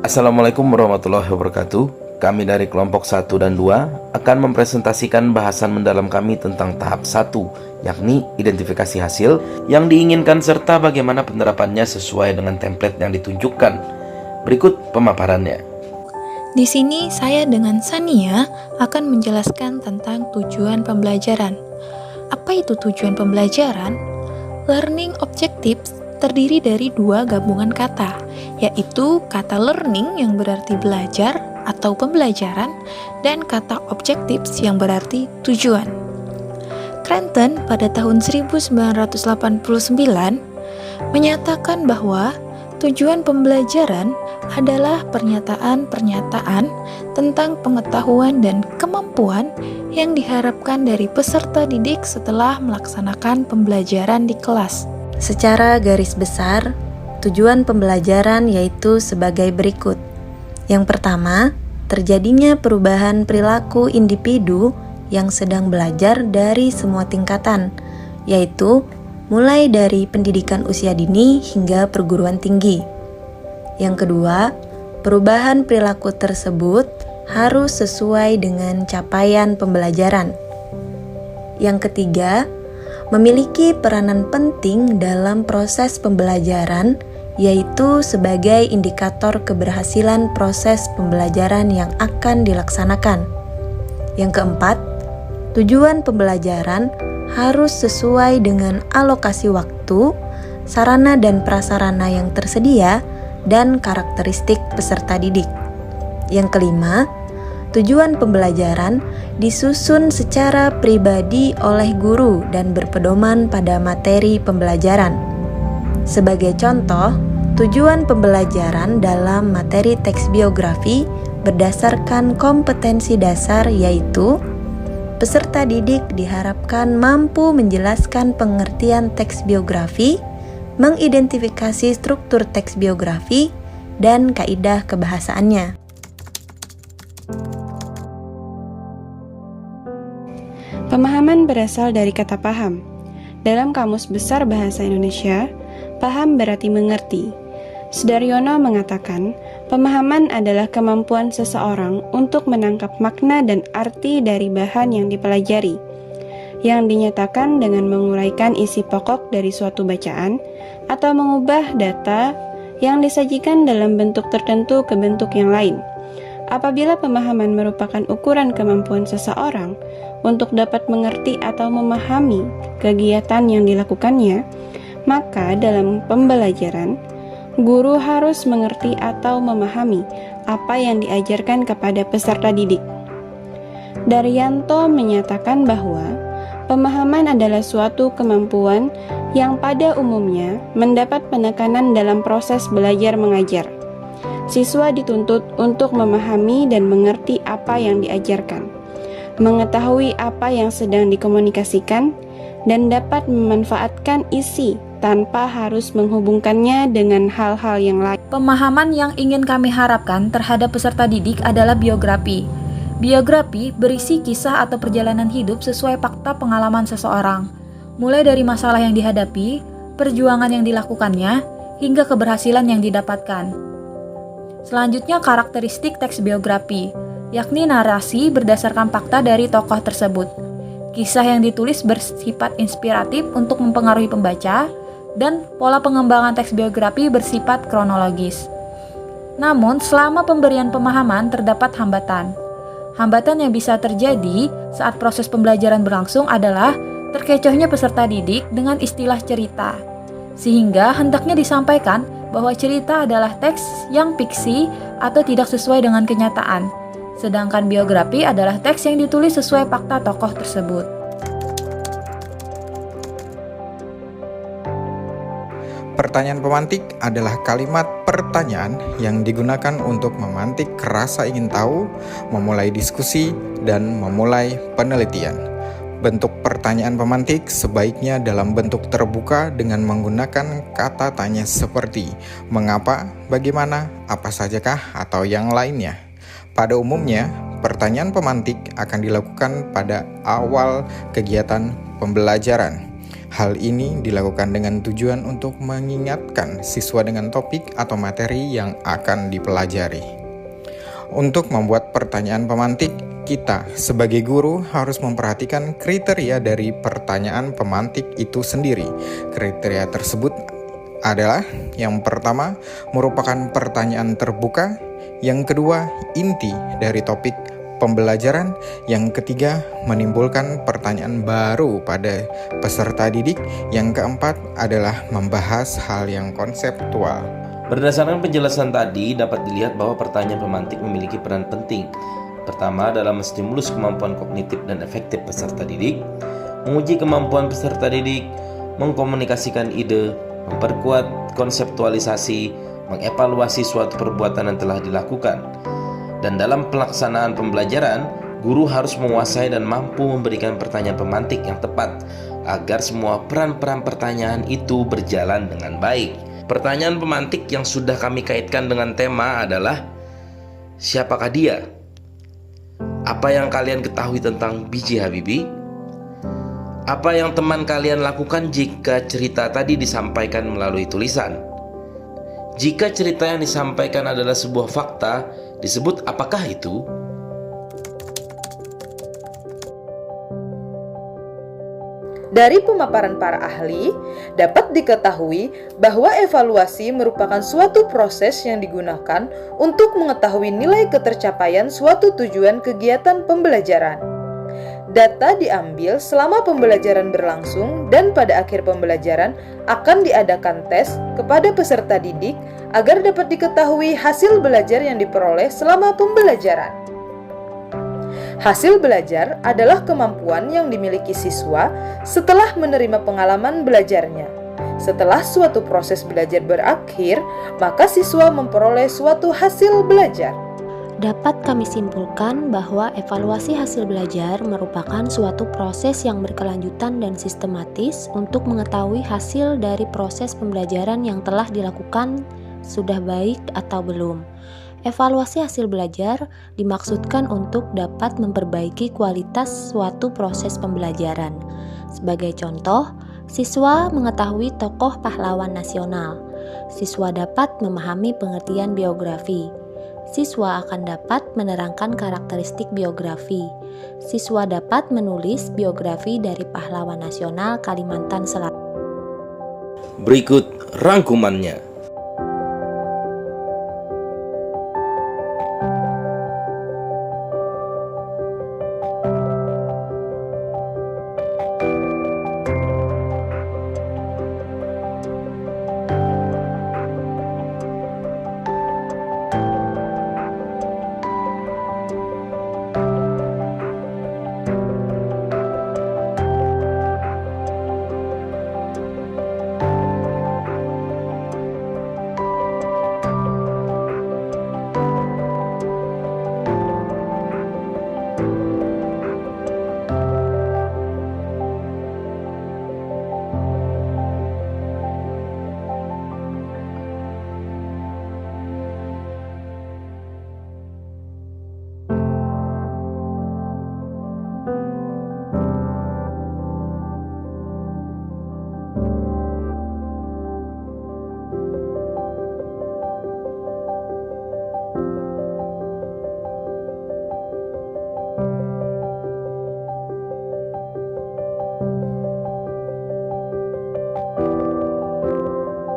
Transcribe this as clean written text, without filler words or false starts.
Assalamualaikum warahmatullahi wabarakatuh. Kami dari kelompok 1 dan 2 akan mempresentasikan bahasan mendalam kami tentang tahap 1, yakni identifikasi hasil yang diinginkan serta bagaimana penerapannya sesuai dengan template yang ditunjukkan. Berikut pemaparannya. Di sini saya dengan Sania akan menjelaskan tentang tujuan pembelajaran. Apa itu tujuan pembelajaran? Learning objectives terdiri dari dua gabungan kata, yaitu kata learning yang berarti belajar atau pembelajaran dan kata objectives yang berarti tujuan. Cranton pada tahun 1989 menyatakan bahwa tujuan pembelajaran adalah pernyataan-pernyataan tentang pengetahuan dan kemampuan yang diharapkan dari peserta didik setelah melaksanakan pembelajaran di kelas. Secara garis besar, tujuan pembelajaran yaitu sebagai berikut. Yang pertama, terjadinya perubahan perilaku individu yang sedang belajar dari semua tingkatan, yaitu mulai dari pendidikan usia dini hingga perguruan tinggi. Yang kedua, perubahan perilaku tersebut harus sesuai dengan capaian pembelajaran. Yang ketiga, memiliki peranan penting dalam proses pembelajaran, yaitu sebagai indikator keberhasilan proses pembelajaran yang akan dilaksanakan. Yang keempat, tujuan pembelajaran harus sesuai dengan alokasi waktu, sarana dan prasarana yang tersedia, dan karakteristik peserta didik. Yang kelima, tujuan pembelajaran disusun secara pribadi oleh guru dan berpedoman pada materi pembelajaran. Sebagai contoh, tujuan pembelajaran dalam materi teks biografi berdasarkan kompetensi dasar yaitu peserta didik diharapkan mampu menjelaskan pengertian teks biografi, mengidentifikasi struktur teks biografi, dan kaidah kebahasaannya. Pemahaman berasal dari kata paham. Dalam Kamus Besar Bahasa Indonesia, paham berarti mengerti. Sudaryono mengatakan, pemahaman adalah kemampuan seseorang untuk menangkap makna dan arti dari bahan yang dipelajari, yang dinyatakan dengan menguraikan isi pokok dari suatu bacaan atau mengubah data yang disajikan dalam bentuk tertentu ke bentuk yang lain. Apabila pemahaman merupakan ukuran kemampuan seseorang untuk dapat mengerti atau memahami kegiatan yang dilakukannya, maka dalam pembelajaran, guru harus mengerti atau memahami apa yang diajarkan kepada peserta didik. Daryanto menyatakan bahwa pemahaman adalah suatu kemampuan yang pada umumnya mendapat penekanan dalam proses belajar mengajar. Siswa dituntut untuk memahami dan mengerti apa yang diajarkan, mengetahui apa yang sedang dikomunikasikan, dan dapat memanfaatkan isi tanpa harus menghubungkannya dengan hal-hal yang lain. Pemahaman yang ingin kami harapkan terhadap peserta didik adalah biografi. Biografi berisi kisah atau perjalanan hidup sesuai fakta pengalaman seseorang, mulai dari masalah yang dihadapi, perjuangan yang dilakukannya, hingga keberhasilan yang didapatkan. Selanjutnya, karakteristik teks biografi, yakni narasi berdasarkan fakta dari tokoh tersebut. Kisah yang ditulis bersifat inspiratif untuk mempengaruhi pembaca, dan pola pengembangan teks biografi bersifat kronologis. Namun, selama pemberian pemahaman terdapat hambatan. Hambatan yang bisa terjadi saat proses pembelajaran berlangsung adalah terkecohnya peserta didik dengan istilah cerita, sehingga hendaknya disampaikan bahwa cerita adalah teks yang fiksi atau tidak sesuai dengan kenyataan, sedangkan biografi adalah teks yang ditulis sesuai fakta tokoh tersebut. Pertanyaan pemantik adalah kalimat pertanyaan yang digunakan untuk memantik rasa ingin tahu, memulai diskusi, dan memulai penelitian. Bentuk pertanyaan pemantik sebaiknya dalam bentuk terbuka dengan menggunakan kata tanya seperti mengapa, bagaimana, apa sajakah, atau yang lainnya. Pada umumnya, pertanyaan pemantik akan dilakukan pada awal kegiatan pembelajaran. Hal ini dilakukan dengan tujuan untuk mengingatkan siswa dengan topik atau materi yang akan dipelajari. Untuk membuat pertanyaan pemantik, kita sebagai guru harus memperhatikan kriteria dari pertanyaan pemantik itu sendiri. Kriteria tersebut adalah yang pertama, merupakan pertanyaan terbuka, yang kedua, inti dari topik pembelajaran, yang ketiga, menimbulkan pertanyaan baru pada peserta didik, yang keempat adalah membahas hal yang konseptual. Berdasarkan penjelasan tadi, dapat dilihat bahwa pertanyaan pemantik memiliki peran penting. Pertama, dalam menstimulus kemampuan kognitif dan efektif peserta didik, menguji kemampuan peserta didik, mengkomunikasikan ide, memperkuat konseptualisasi, mengevaluasi suatu perbuatan yang telah dilakukan. Dan dalam pelaksanaan pembelajaran, guru harus menguasai dan mampu memberikan pertanyaan pemantik yang tepat agar semua peran-peran pertanyaan itu berjalan dengan baik. Pertanyaan pemantik yang sudah kami kaitkan dengan tema adalah, siapakah dia? Apa yang kalian ketahui tentang B.J. Habibie? Apa yang teman kalian lakukan jika cerita tadi disampaikan melalui tulisan? Jika cerita yang disampaikan adalah sebuah fakta, disebut apakah itu? Dari pemaparan para ahli, dapat diketahui bahwa evaluasi merupakan suatu proses yang digunakan untuk mengetahui nilai ketercapaian suatu tujuan kegiatan pembelajaran. Data diambil selama pembelajaran berlangsung dan pada akhir pembelajaran akan diadakan tes kepada peserta didik agar dapat diketahui hasil belajar yang diperoleh selama pembelajaran. Hasil belajar adalah kemampuan yang dimiliki siswa setelah menerima pengalaman belajarnya. Setelah suatu proses belajar berakhir, maka siswa memperoleh suatu hasil belajar. Dapat kami simpulkan bahwa evaluasi hasil belajar merupakan suatu proses yang berkelanjutan dan sistematis untuk mengetahui hasil dari proses pembelajaran yang telah dilakukan sudah baik atau belum. Evaluasi hasil belajar dimaksudkan untuk dapat memperbaiki kualitas suatu proses pembelajaran. Sebagai contoh, siswa mengetahui tokoh pahlawan nasional. Siswa dapat memahami pengertian biografi. Siswa akan dapat menerangkan karakteristik biografi. Siswa dapat menulis biografi dari pahlawan nasional Kalimantan Selatan. Berikut rangkumannya.